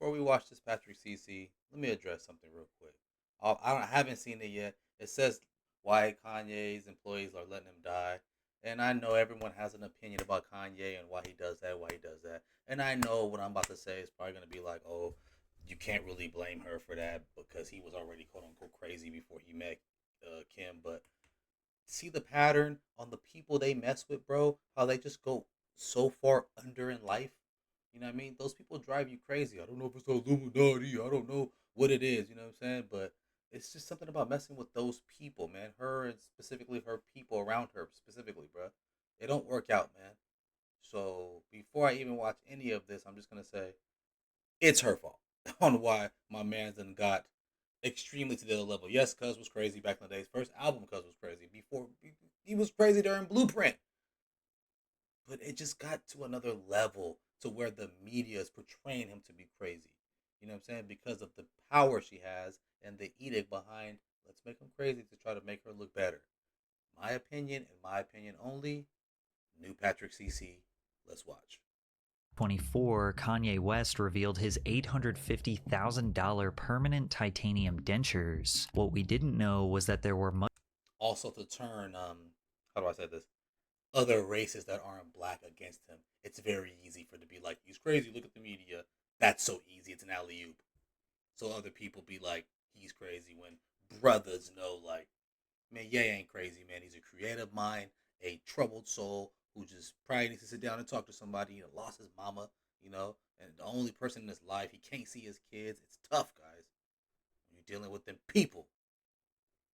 before we watch this Patrick CC, let me address something real quick. I haven't seen it yet. It says why Kanye's employees are letting him die. And I know everyone has an opinion about Kanye and why he does that, why he does that. And I know what I'm about to say is probably going to be like, oh, you can't really blame her for that because he was already quote unquote crazy before he met Kim. But see the pattern on the people they mess with, bro. How they just go so far under in life. You know what I mean? Those people drive you crazy. I don't know if it's the Illuminati. I don't know what it is. You know what I'm saying? But it's just something about messing with those people, man. Her and specifically her people around her, specifically, bro. It don't work out, man. So before I even watch any of this, I'm just gonna say it's her fault on why my man's done got extremely to the other level. Yes, Cuz was crazy back in the days. First album, Cuz was crazy. Before he was crazy during Blueprint, but it just got to another level to where the media is portraying him to be crazy. You know what I'm saying? Because of the power she has and the edict behind let's make him crazy to try to make her look better. My opinion, and my opinion only, new Patrick CC. Let's watch. 24, Kanye West revealed his $850,000 permanent titanium dentures. What we didn't know was that there were Also to turn how do I say this? Other races that aren't black against him. It's very easy for it to be like, he's crazy, look at the media. That's so easy. It's an alley oop. So other people be like, he's crazy when brothers know, like, man, Ye ain't crazy, man. He's a creative mind, a troubled soul who just probably needs to sit down and talk to somebody. Lost his mama, and the only person in his life, he can't see his kids. It's tough, guys. When you're dealing with them people.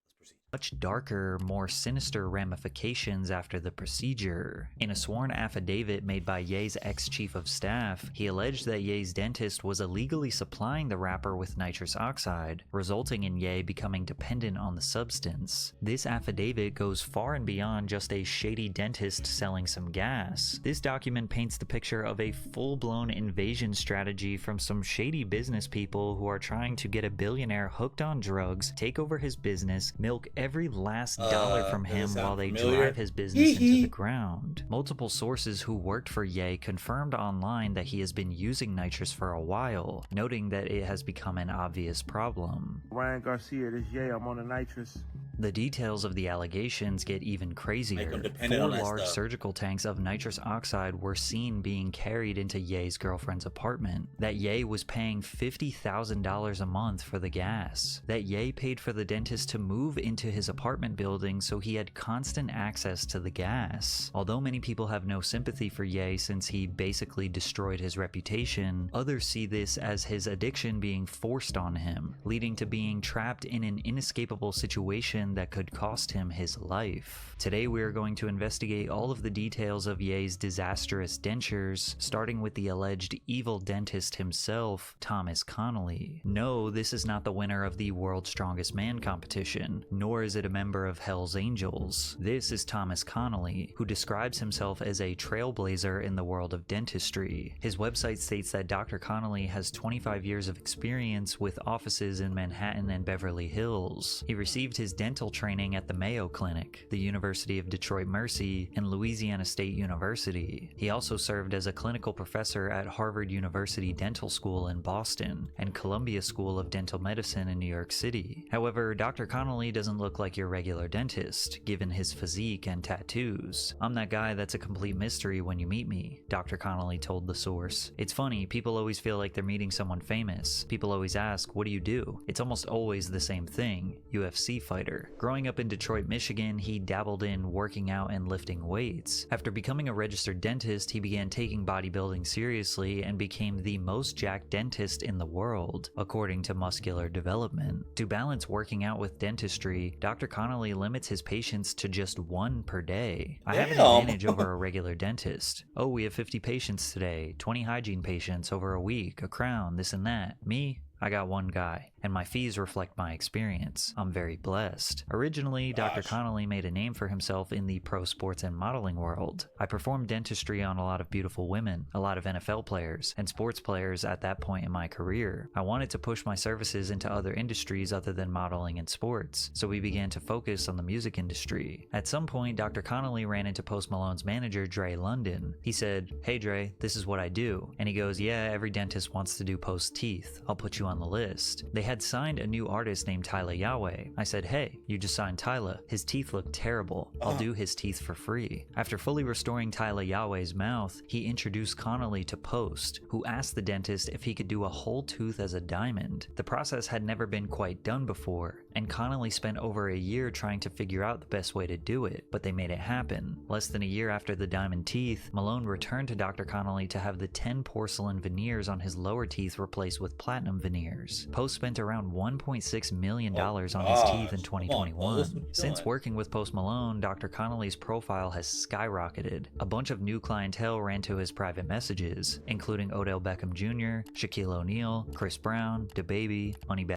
Let's proceed. much darker, more sinister ramifications after the procedure. In a sworn affidavit made by Ye's ex-chief of staff, he alleged that Ye's dentist was illegally supplying the rapper with nitrous oxide, resulting in Ye becoming dependent on the substance. This affidavit goes far and beyond just a shady dentist selling some gas. This document paints the picture of a full-blown invasion strategy from some shady business people who are trying to get a billionaire hooked on drugs, take over his business, milk every last dollar from him while they drive his business into the ground. Multiple sources who worked for Ye confirmed online that he has been using nitrous for a while, noting that it has become an obvious problem. Ryan Garcia, this Ye, I'm on the nitrous. The details of the allegations get even crazier. 4 large surgical tanks of nitrous oxide were seen being carried into Ye's girlfriend's apartment. That Ye was paying $50,000 a month for the gas. That Ye paid for the dentist to move into his apartment building so he had constant access to the gas. Although many people have no sympathy for Ye since he basically destroyed his reputation, others see this as his addiction being forced on him, leading to being trapped in an inescapable situation that could cost him his life. Today we are going to investigate all of the details of Ye's disastrous dentures, starting with the alleged evil dentist himself, Thomas Connolly. No, this is not the winner of the World's Strongest Man competition, nor is it a member of Hell's Angels. This is Thomas Connolly, who describes himself as a trailblazer in the world of dentistry. His website states that Dr. Connolly has 25 years of experience with offices in Manhattan and Beverly Hills. He received his dental training at the Mayo Clinic, the University of Detroit Mercy, and Louisiana State University. He also served as a clinical professor at Harvard University Dental School in Boston and Columbia School of Dental Medicine in New York City. However, Dr. Connolly doesn't look like your regular dentist, given his physique and tattoos. "I'm that guy that's a complete mystery when you meet me," Dr. Connolly told the source. "It's funny, people always feel like they're meeting someone famous. People always ask, what do you do? It's almost always the same thing, UFC fighter." Growing up in Detroit, Michigan, he dabbled in working out and lifting weights. After becoming a registered dentist, he began taking bodybuilding seriously and became the most jacked dentist in the world, according to Muscular Development. To balance working out with dentistry, Dr. Connolly limits his patients to just 1 per day. "I have an advantage over a regular dentist. Oh, we have 50 patients today, 20 hygiene patients over a week, a crown, this and that. Me? I got 1 guy. and my fees reflect my experience. I'm very blessed. Originally, Dr. Connolly made a name for himself in the pro sports and modeling world. I performed dentistry on a lot of beautiful women, a lot of NFL players, and sports players at that point in my career. I wanted to push my services into other industries other than modeling and sports, so we began to focus on the music industry. At some point, Dr. Connolly ran into Post Malone's manager, Dre London. He said, "Hey Dre, this is what I do." And he goes, "Yeah, every dentist wants to do Post's teeth. I'll put you on the list." They had signed a new artist named Tyler Yahweh. I said, "Hey, you just signed Tyler. His teeth look terrible. I'll do his teeth for free." After fully restoring Tyler Yahweh's mouth, he introduced Connolly to Post, who asked the dentist if he could do a whole tooth as a diamond. The process had never been quite done before, and Connolly spent over a year trying to figure out the best way to do it, but they made it happen. Less than a year after the diamond teeth, Malone returned to Dr. Connolly to have the 10 porcelain veneers on his lower teeth replaced with platinum veneers. Post spent around $1.6 million on his teeth in 2021. Since working with Post Malone, Dr. Connolly's profile has skyrocketed. A bunch of new clientele ran to his private messages, including Odell Beckham Jr., Shaquille O'Neal, Chris Brown, DaBaby, Honeybag.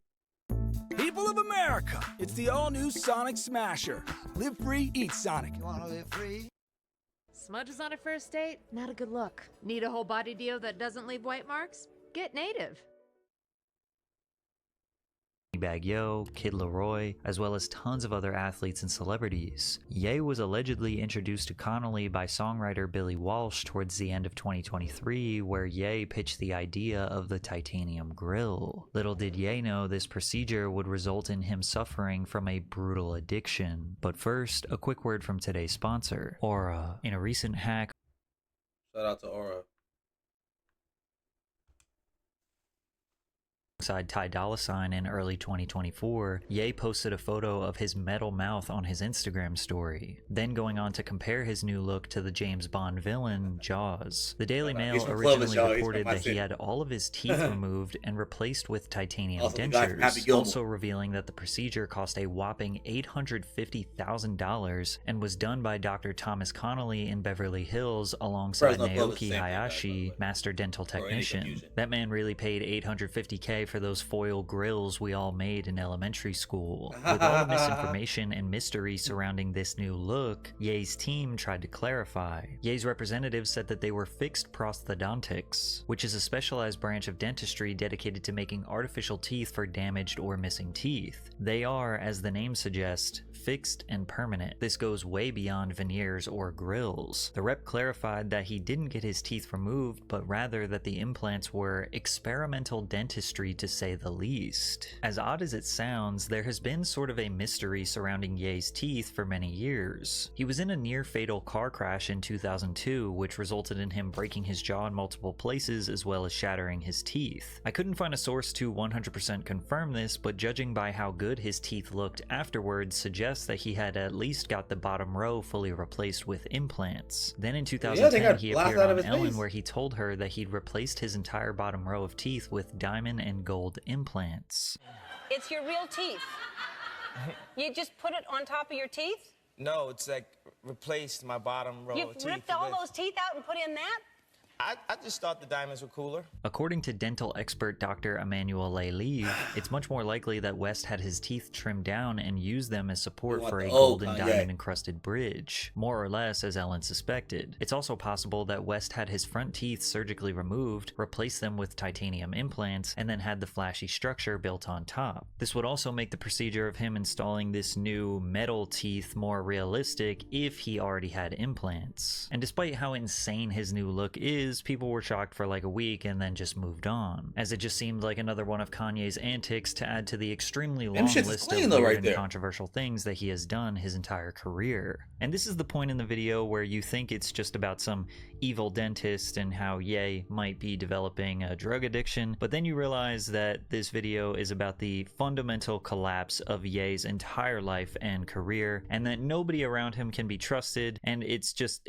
People of America, it's the all-new Sonic Smasher. Live free, eat Sonic. You wanna live free? Smudges on a first date? Not a good look. Need a whole body deo that doesn't leave white marks? Get Native. Bag Yo, Kid Laroi, as well as tons of other athletes and celebrities. Ye was allegedly introduced to Connolly by songwriter Billy Walsh towards the end of 2023, where Ye pitched the idea of the titanium grill. Little did Ye know this procedure would result in him suffering from a brutal addiction. But first, a quick word from today's sponsor, Aura. In a recent hack, shout out to Aura. Alongside Ty Dolla $ign in early 2024, Ye posted a photo of his metal mouth on his Instagram story, then going on to compare his new look to the James Bond villain, Jaws. The Daily Mail originally reported that he had all of his teeth removed and replaced with titanium dentures, also revealing that the procedure cost a whopping $850,000 and was done by Dr. Thomas Connolly in Beverly Hills alongside Naoki Hayashi, master dental technician. That man really paid $850K for those foil grills we all made in elementary school. With all the misinformation and mystery surrounding this new look, Ye's team tried to clarify. Ye's representatives said that they were fixed prosthodontics, which is a specialized branch of dentistry dedicated to making artificial teeth for damaged or missing teeth. They are, as the name suggests, fixed and permanent. This goes way beyond veneers or grills. The rep clarified that he didn't get his teeth removed, but rather that the implants were experimental dentistry to say the least. As odd as it sounds, there has been sort of a mystery surrounding Ye's teeth for many years. He was in a near-fatal car crash in 2002, which resulted in him breaking his jaw in multiple places as well as shattering his teeth. I couldn't find a source to 100% confirm this, but judging by how good his teeth looked afterwards suggests that he had at least got the bottom row fully replaced with implants. Then in 2010, he appeared on Ellen where he told her that he'd replaced his entire bottom row of teeth with diamond and gold implants. It's your real teeth. You just put it on top of your teeth? No, it's like replaced my bottom row of teeth. You ripped all those teeth out and put in that? I just thought the diamonds were cooler. According to dental expert Dr. Emmanuel Leib, it's much more likely that West had his teeth trimmed down and used them as support for a golden diamond encrusted bridge, more or less as Ellen suspected. It's also possible that West had his front teeth surgically removed, replaced them with titanium implants, and then had the flashy structure built on top. This would also make the procedure of him installing this new metal teeth more realistic if he already had implants. And despite how insane his new look is, people were shocked for like a week and then just moved on, as it just seemed like another one of Kanye's antics to add to the extremely long list of weird and controversial things that he has done his entire career. And this is the point in the video where you think it's just about some evil dentist and how Ye might be developing a drug addiction, but then you realize that this video is about the fundamental collapse of Ye's entire life and career, and that nobody around him can be trusted, and it's just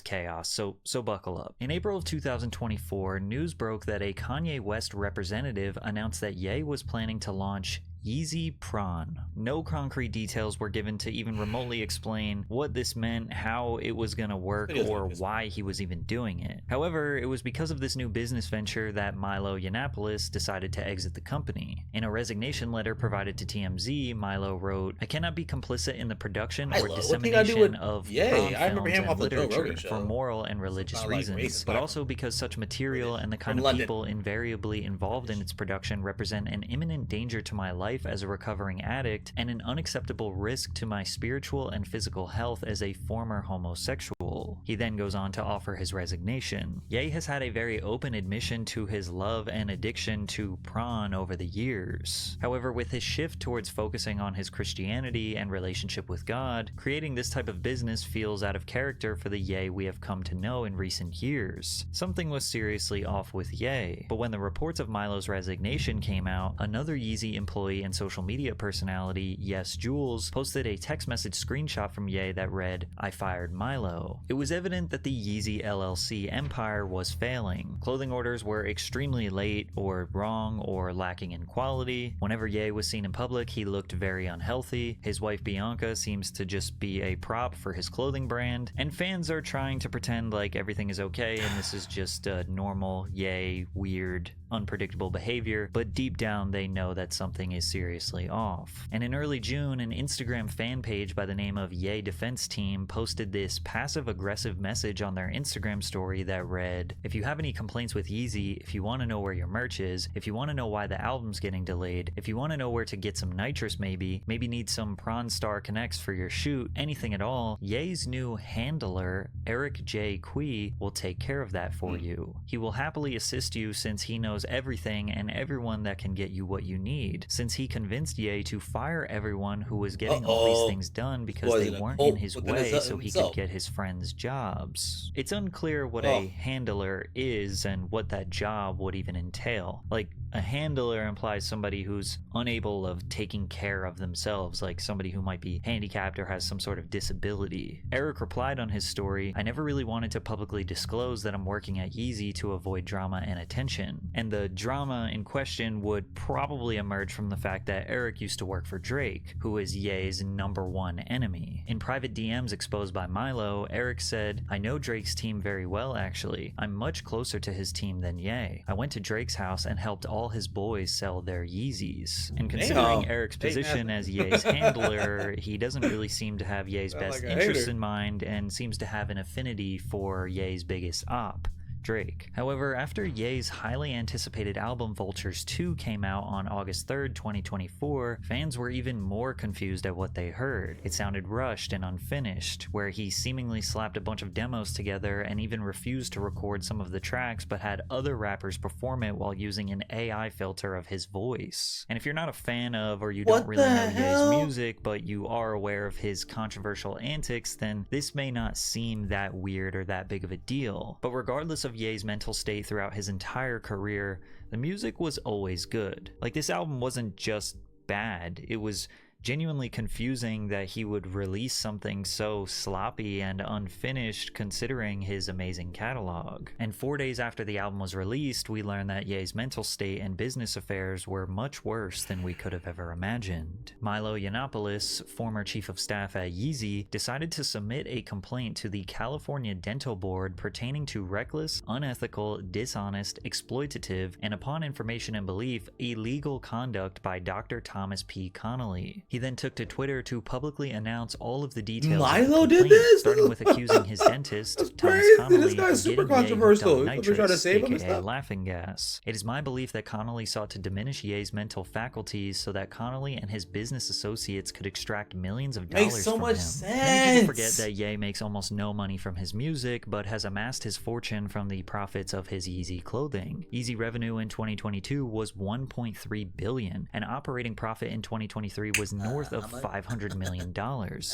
chaos, so buckle up. In April of 2024, news broke that a Kanye West representative announced that Ye was planning to launch Yeezy Prawn. No concrete details were given to even remotely explain what this meant, how it was gonna work, or why he was even doing it. However, it was because of this new business venture that Milo Yiannopoulos decided to exit the company. In a resignation letter provided to TMZ, Milo wrote, "I cannot be complicit in the production or dissemination of prom films and literature for moral and religious reasons, but also because such material and the kind of people invariably involved in its production represent an imminent danger to my life as a recovering addict and an unacceptable risk to my spiritual and physical health as a former homosexual." He then goes on to offer his resignation. Ye has had a very open admission to his love and addiction to prawn over the years. However, with his shift towards focusing on his Christianity and relationship with God, creating this type of business feels out of character for the Ye we have come to know in recent years. Something was seriously off with Ye, but when the reports of Milo's resignation came out, another Yeezy employee and social media personality, Yes Jules, posted a text message screenshot from Ye that read, "I fired Milo." It was evident that the Yeezy LLC empire was failing. Clothing orders were extremely late or wrong or lacking in quality. Whenever Ye was seen in public, he looked very unhealthy. His wife Bianca seems to just be a prop for his clothing brand, and fans are trying to pretend like everything is okay and this is just a normal Ye weird unpredictable behavior, but deep down they know that something is seriously off. And in early June, an Instagram fan page by the name of Ye Defense Team posted this passive-aggressive message on their Instagram story that read, "If you have any complaints with Yeezy, if you want to know where your merch is, if you want to know why the album's getting delayed, if you want to know where to get some nitrous maybe need some Prawn Star Connects for your shoot, anything at all, Ye's new handler, Eric J. Kui, will take care of that for you. He will happily assist you since he knows everything and everyone that can get you what you need, since he convinced Ye to fire everyone who was getting all these things done because they weren't in his way so he could get his friends jobs." It's unclear what a handler is and what that job would even entail. Like, a handler implies somebody who's unable of taking care of themselves, like somebody who might be handicapped or has some sort of disability. Eric replied on his story, "I never really wanted to publicly disclose that I'm working at Yeezy to avoid drama and attention." And the drama in question would probably emerge from the fact that Eric used to work for Drake, who is Ye's #1 enemy. In private DMs exposed by Milo, Eric said, "I know Drake's team very well actually. I'm much closer to his team than Ye. I went to Drake's house and helped all his boys sell their Yeezys." And considering Eric's position as Ye's handler, he doesn't really seem to have Ye's best interests in mind and seems to have an affinity for Ye's biggest op, Drake. However, after Ye's highly anticipated album Vultures 2 came out on August 3rd, 2024, fans were even more confused at what they heard. It sounded rushed and unfinished, where he seemingly slapped a bunch of demos together and even refused to record some of the tracks but had other rappers perform it while using an AI filter of his voice. And if you're not a fan of or you don't really know Ye's music but you are aware of his controversial antics, then this may not seem that weird or that big of a deal. But regardless of Ye's mental state throughout his entire career, the music was always good. Like, this album wasn't just bad, it was genuinely confusing that he would release something so sloppy and unfinished considering his amazing catalog. And 4 days after the album was released, we learned that Ye's mental state and business affairs were much worse than we could have ever imagined. Milo Yiannopoulos, former chief of staff at Yeezy, decided to submit a complaint to the California Dental Board pertaining to reckless, unethical, dishonest, exploitative, and upon information and belief, illegal conduct by Dr. Thomas P. Connolly. He then took to Twitter to publicly announce all of the details. Milo did this, starting with accusing his dentist, Thomas Connolly, this guy's super controversial. Nitrous, trying to save him aka laughing gas. It is my belief that Connolly sought to diminish Ye's mental faculties so that Connolly and his business associates could extract millions of dollars from him. Many people forget that Ye makes almost no money from his music, but has amassed his fortune from the profits of his Yeezy clothing. Yeezy revenue in 2022 was $1.3 billion, and operating profit in 2023 was north of $500 million,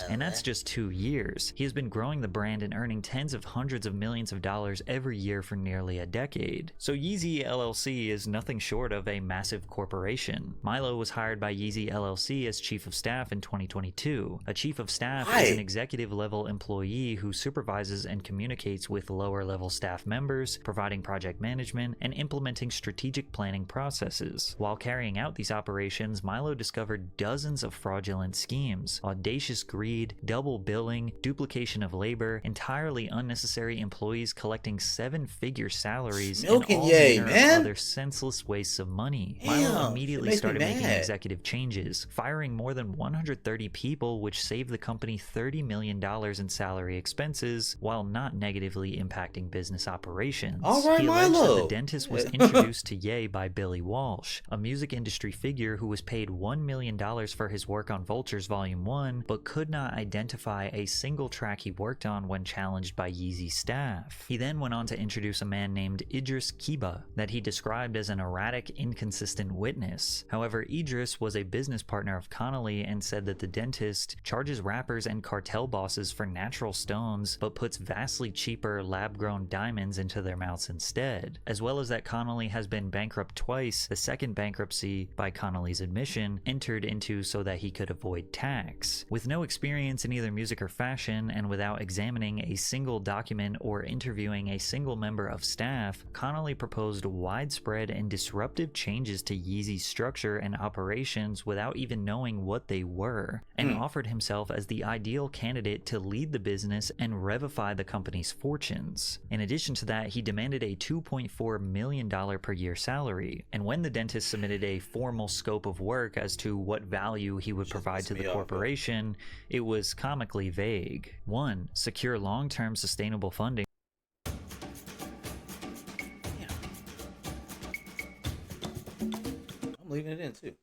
and that's just 2 years. He has been growing the brand and earning tens of hundreds of millions of dollars every year for nearly a decade. So Yeezy LLC is nothing short of a massive corporation. Milo was hired by Yeezy LLC as chief of staff in 2022. A chief of staff is an executive level employee who supervises and communicates with lower level staff members, providing project management and implementing strategic planning processes. While carrying out these operations, Milo discovered dozens of fraudulent schemes, audacious greed, double billing, duplication of labor, entirely unnecessary employees collecting 7-figure salaries, and all manner of other senseless wastes of money. Milo immediately started making executive changes, firing more than 130 people, which saved the company $30 million in salary expenses while not negatively impacting business operations. He alleged that the dentist was introduced to Ye by Billy Walsh, a music industry figure who was paid $1 million for his work on Vultures Volume 1, but could not identify a single track he worked on when challenged by Yeezy staff. He then went on to introduce a man named Idris Kiba that he described as an erratic, inconsistent witness. However, Idris was a business partner of Connolly and said that the dentist charges rappers and cartel bosses for natural stones, but puts vastly cheaper lab-grown diamonds into their mouths instead. As well as that Connolly has been bankrupt twice, the second bankruptcy, by Connolly's admission, entered into so that he could avoid tax. With no experience in either music or fashion, and without examining a single document or interviewing a single member of staff, Connolly proposed widespread and disruptive changes to Yeezy's structure and operations without even knowing what they were, and offered himself as the ideal candidate to lead the business and revivify the company's fortunes. In addition to that, he demanded a $2.4 million per year salary, and when the dentist submitted a formal scope of work as to what value he would provide to the corporation, it was comically vague. 1. Secure long-term sustainable funding. I'm leaving it in too.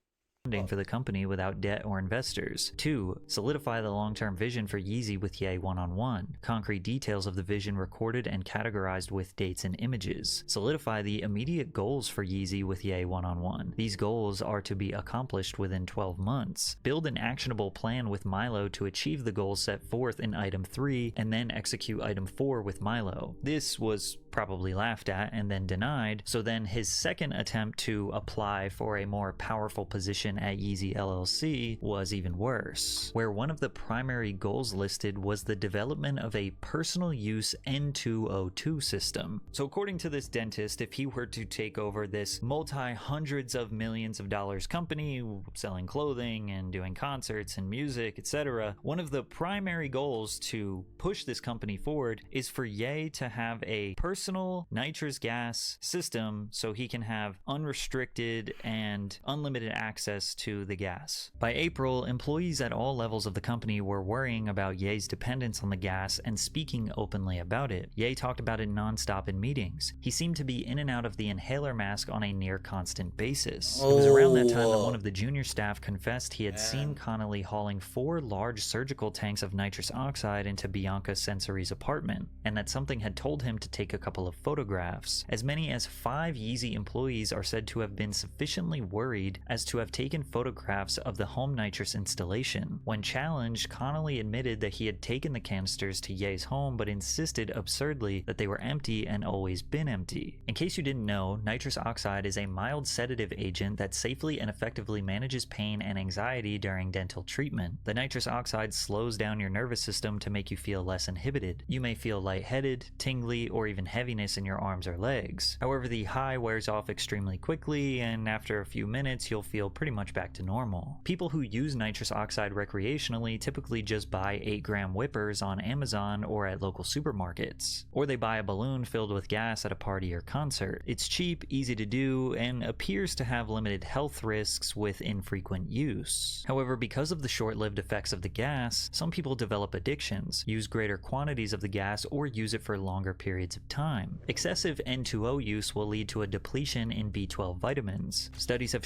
For the company without debt or investors. 2. Solidify the long-term vision for Yeezy with Ye one-on-one. Concrete details of the vision recorded and categorized with dates and images. Solidify the immediate goals for Yeezy with Ye one-on-one. These goals are to be accomplished within 12 months. Build an actionable plan with Milo to achieve the goals set forth in item 3, and then execute item 4 with Milo. This was probably laughed at and then denied, so then his second attempt to apply for a more powerful position at Yeezy LLC was even worse, where one of the primary goals listed was the development of a personal use N2O2 system. So according to this dentist, if he were to take over this multi-hundreds of millions of dollars company selling clothing and doing concerts and music, etc., one of the primary goals to push this company forward is for Ye to have a personal nitrous gas system so he can have unrestricted and unlimited access to the gas. By April, employees at all levels of the company were worrying about Ye's dependence on the gas and speaking openly about it. Ye talked about it non-stop in meetings. He seemed to be in and out of the inhaler mask on a near constant basis. It was around that time that one of the junior staff confessed he had seen Connolly hauling 4 large surgical tanks of nitrous oxide into Bianca Sensory's apartment, and that something had told him to take a couple of photographs. As many as 5 Yeezy employees are said to have been sufficiently worried as to have taken photographs of the home nitrous installation. When challenged, Connolly admitted that he had taken the canisters to Ye's home, but insisted absurdly that they were empty and always been empty. In case you didn't know, nitrous oxide is a mild sedative agent that safely and effectively manages pain and anxiety during dental treatment. The nitrous oxide slows down your nervous system to make you feel less inhibited. You may feel lightheaded, tingly, or even heaviness in your arms or legs. However, the high wears off extremely quickly, and after a few minutes you'll feel pretty much back to normal. People who use nitrous oxide recreationally typically just buy 8-gram whippers on Amazon or at local supermarkets, or they buy a balloon filled with gas at a party or concert. It's cheap, easy to do, and appears to have limited health risks with infrequent use. However, because of the short-lived effects of the gas, some people develop addictions, use greater quantities of the gas, or use it for longer periods of time. Excessive N2O use will lead to a depletion in B12 vitamins. Studies have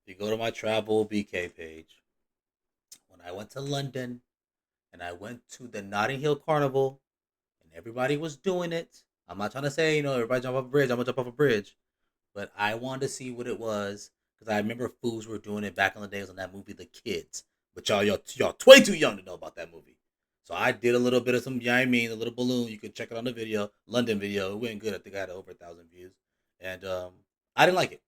If you go to my travel BK page, when I went to London and I went to the Notting Hill Carnival and everybody was doing it, I'm not trying to say, everybody jump off a bridge, I'm gonna jump off a bridge, but I wanted to see what it was because I remember fools were doing it back in the days on that movie, The Kids. But y'all way too young to know about that movie. So I did a little bit of some, a little balloon. You can check it on the video, London video. It went good. I think I had over 1,000 views. And I didn't like it.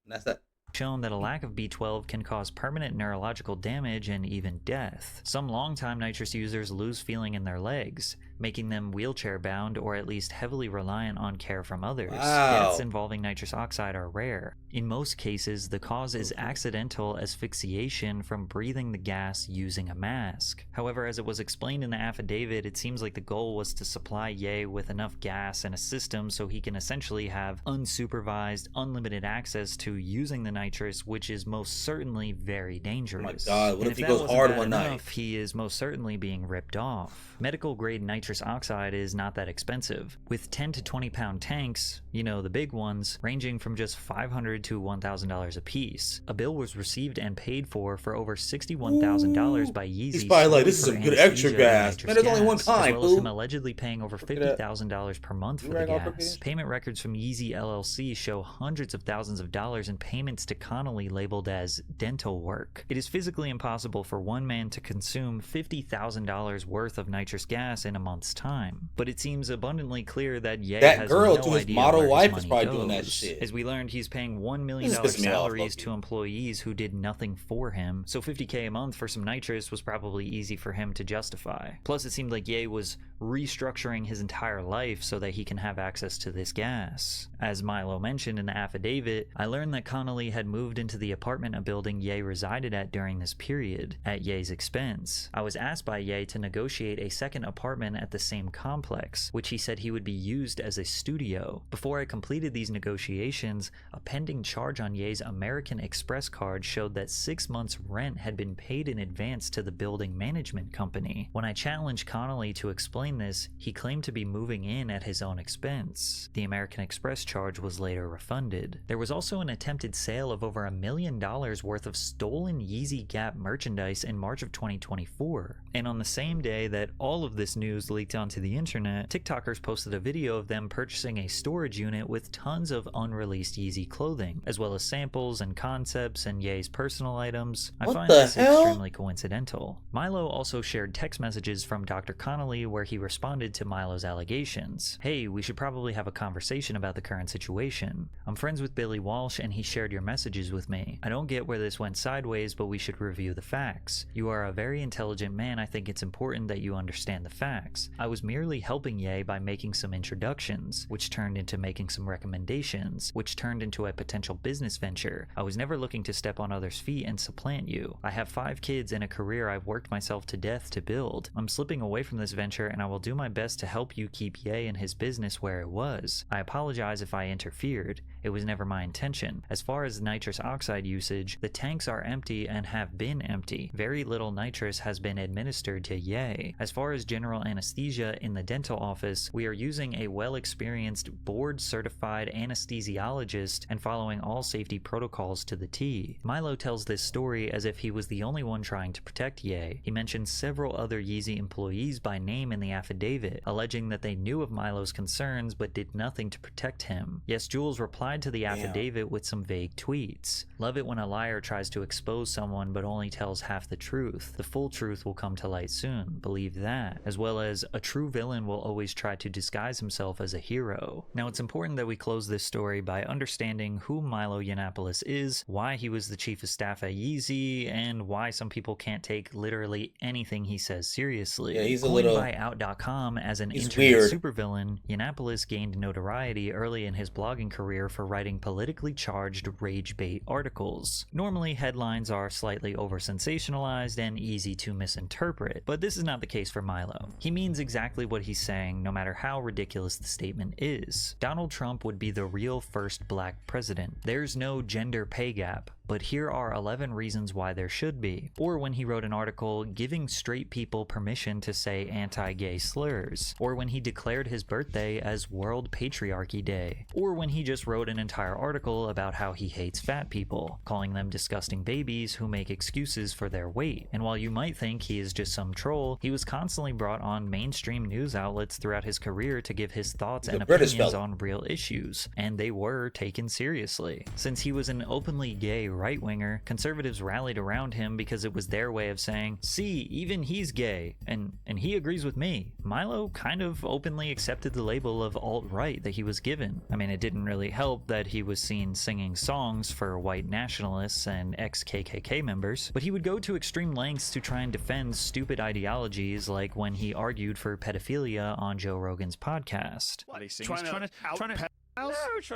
And that's that. Shown that a lack of B12 can cause permanent neurological damage and even death. Some longtime nitrous users lose feeling in their legs, making them wheelchair bound or at least heavily reliant on care from others. Wow. Deaths involving nitrous oxide are rare. In most cases, the cause is accidental asphyxiation from breathing the gas using a mask. However, as it was explained in the affidavit, it seems like the goal was to supply Ye with enough gas and a system so he can essentially have unsupervised, unlimited access to using the nitrous, which is most certainly very dangerous. Oh my God, what and if he goes hard one night? He is most certainly being ripped off. Medical grade nitrous oxide is not that expensive, with 10 to 20 pound tanks, the big ones, ranging from just $500 to $1,000 a piece. A bill was received and paid for over $61,000 by Yeezy. He's probably like, this is some good extra gas. Man, there's only one kind, as well as him allegedly paying over $50,000 per month for the gas. Payment records from Yeezy LLC show hundreds of thousands of dollars in payments to Connolly labeled as dental work. It is physically impossible for one man to consume $50,000 worth of nitrous gas in a month's time. But it seems abundantly clear that Ye has girl no to his idea model where wife his is money probably doing that goes. shit. As we learned, he's paying $1 million salaries to employees who did nothing for him, so $50K a month for some nitrous was probably easy for him to justify. Plus, it seemed like Ye was restructuring his entire life so that he can have access to this gas. As Milo mentioned in the affidavit, I learned that Connolly had moved into the apartment building Ye resided at during this period, at Ye's expense. I was asked by Ye to negotiate a second apartment at the same complex, which he said he would be used as a studio. Before I completed these negotiations, a pending charge on Ye's American Express card showed that 6 months' rent had been paid in advance to the building management company. When I challenged Connolly to explain this, he claimed to be moving in at his own expense. The American Express charge was later refunded. There was also an attempted sale of over $1 million worth of stolen Yeezy Gap merchandise in March of 2024. And on the same day that all of this news leaked onto the internet, TikTokers posted a video of them purchasing a storage unit with tons of unreleased Yeezy clothing, as well as samples and concepts and Ye's personal items. I find this extremely coincidental. Milo also shared text messages from Dr. Connolly where he responded to Milo's allegations. Hey, we should probably have a conversation about the current situation. I'm friends with Billy Walsh and he shared your messages with me. I don't get where this went sideways, but we should review the facts. You are a very intelligent man. I think it's important that you understand the facts. I was merely helping Ye by making some introductions, which turned into making some recommendations, which turned into a potential business venture. I was never looking to step on others' feet and supplant you. I have 5 kids and a career I've worked myself to death to build. I'm slipping away from this venture and I will do my best to help you keep Ye and his business where it was. I apologize if I interfered. It was never my intention. As far as nitrous oxide usage, the tanks are empty and have been empty. Very little nitrous has been administered to Ye. As far as general anesthesia in the dental office, we are using a well-experienced, board-certified anesthesiologist and following all safety protocols to the T. Milo tells this story as if he was the only one trying to protect Ye. He mentions several other Yeezy employees by name in the affidavit, alleging that they knew of Milo's concerns but did nothing to protect him. Yes, Jules replied to the affidavit with some vague tweets. Love it when a liar tries to expose someone but only tells half the truth. The full truth will come to light soon, believe that. As well as, a true villain will always try to disguise himself as a hero. Now it's important that we close this story by understanding who Milo Yiannopoulos is, why he was the chief of staff at Yeezy, and why some people can't take literally anything he says seriously. Yeah, he's a Coined little... by Out.com as an internet weird. supervillain, Yiannopoulos gained notoriety early in his blogging career for writing politically charged rage bait articles. Normally, headlines are slightly over-sensationalized and easy to misinterpret, but this is not the case for Milo. He means exactly what he's saying, no matter how ridiculous the statement is. Donald Trump would be the real first black president. There's no gender pay gap, but here are 11 reasons why there should be. Or when he wrote an article giving straight people permission to say anti-gay slurs. Or when he declared his birthday as World Patriarchy Day. Or when he just wrote wrote an entire article about how he hates fat people, calling them disgusting babies who make excuses for their weight. And while you might think he is just some troll, he was constantly brought on mainstream news outlets throughout his career to give his thoughts and opinions on real issues, and they were taken seriously. Since he was an openly gay right-winger, conservatives rallied around him because it was their way of saying, see, even he's gay, and he agrees with me. Milo kind of openly accepted the label of alt-right that he was given. I mean, it didn't really help that he was seen singing songs for white nationalists and ex-KKK members, but he would go to extreme lengths to try and defend stupid ideologies, like when he argued for pedophilia on Joe Rogan's podcast. Trying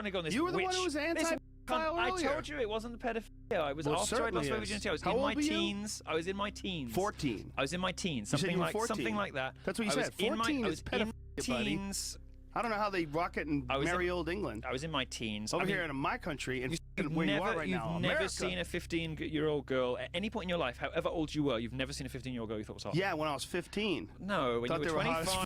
to go on this. You were the one who was anti. I told you it wasn't the pedophilia. I was after I lost my virginity. I was in my teens. I was in my teens. 14. I was in my teens. Something like that. That's what you said. 14 is pedophilia, teens. I don't know how they rock it in merry old England. I was in my teens. Over here in my country, and where you are right now, You've never seen a 15-year-old girl at any point in your life, however old you were. You've never seen a 15-year-old girl you thought was hot. Yeah, when I was 15. No, when you were 25.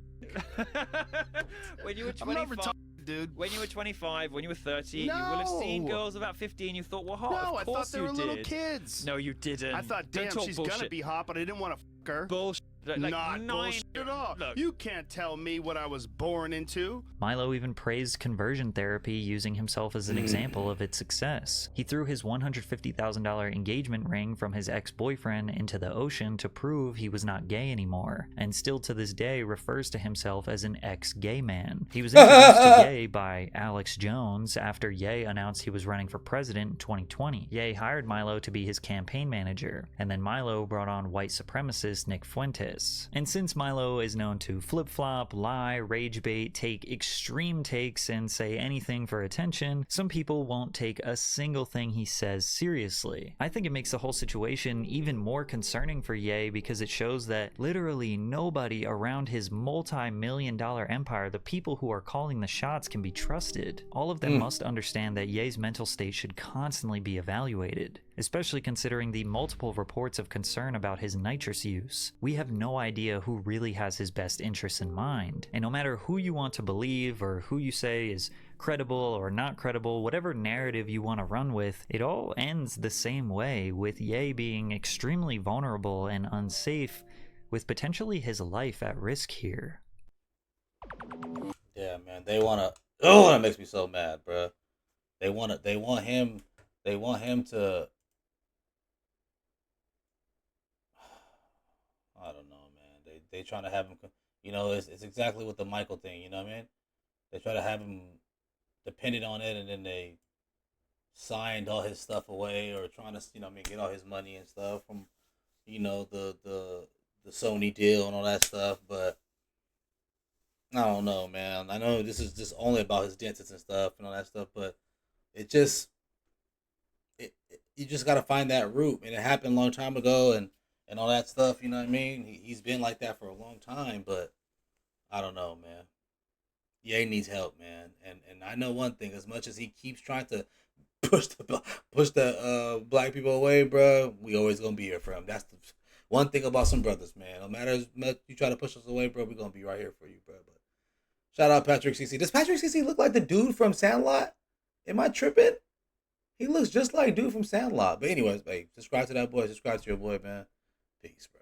When you were 25. Dude. When you were 25, when you were 30, you will have seen girls about 15 you thought were hot. No, of course I thought they were little kids. No, you didn't. I thought, damn, she's gonna be hot, but I didn't want to fuck her. Bullshit. Like, not bullshit at all. Look, you can't tell me what I was born into. Milo even praised conversion therapy, using himself as an example of its success. He threw his $150,000 engagement ring from his ex-boyfriend into the ocean to prove he was not gay anymore, and still to this day refers to himself as an ex-gay man. He was introduced to Ye by Alex Jones after Ye announced he was running for president in 2020. Ye hired Milo to be his campaign manager, and then Milo brought on white supremacist Nick Fuentes. And since Milo is known to flip-flop, lie, rage bait, take extreme takes, and say anything for attention, some people won't take a single thing he says seriously. I think it makes the whole situation even more concerning for Ye because it shows that literally nobody around his multi-million-dollar empire, the people who are calling the shots, can be trusted. All of them must understand that Ye's mental state should constantly be evaluated, especially considering the multiple reports of concern about his nitrous use. We have no idea who really has his best interests in mind, and no matter who you want to believe or who you say is credible or not credible, whatever narrative you want to run with, it all ends the same way, with Ye being extremely vulnerable and unsafe, with potentially his life at risk here. Yeah, man, they want to... Oh, that makes me so mad, bro. They want him to... I don't know, man. They trying to have him, you know, it's exactly what the Michael thing, you know what I mean? They try to have him dependent on it, and then they signed all his stuff away, or trying to, you know what I mean, get all his money and stuff from, you know, the Sony deal and all that stuff. But I don't know, man. I know this is just only about his dentist and stuff and all that stuff, but it just, you just got to find that root, and it happened a long time ago, and all that stuff, you know what I mean? He's been like that for a long time, but I don't know, man. Ye needs help, man. And I know one thing, as much as he keeps trying to push the black people away, bro, we always gonna be here for him. That's the one thing about some brothers, man. No matter how much you try to push us away, bro, we gonna be right here for you, bro. But shout out Patrick CC. Does Patrick CC look like the dude from Sandlot? Am I tripping? He looks just like dude from Sandlot. But anyways, babe, subscribe to that boy. Subscribe to your boy, man. Peace, bro.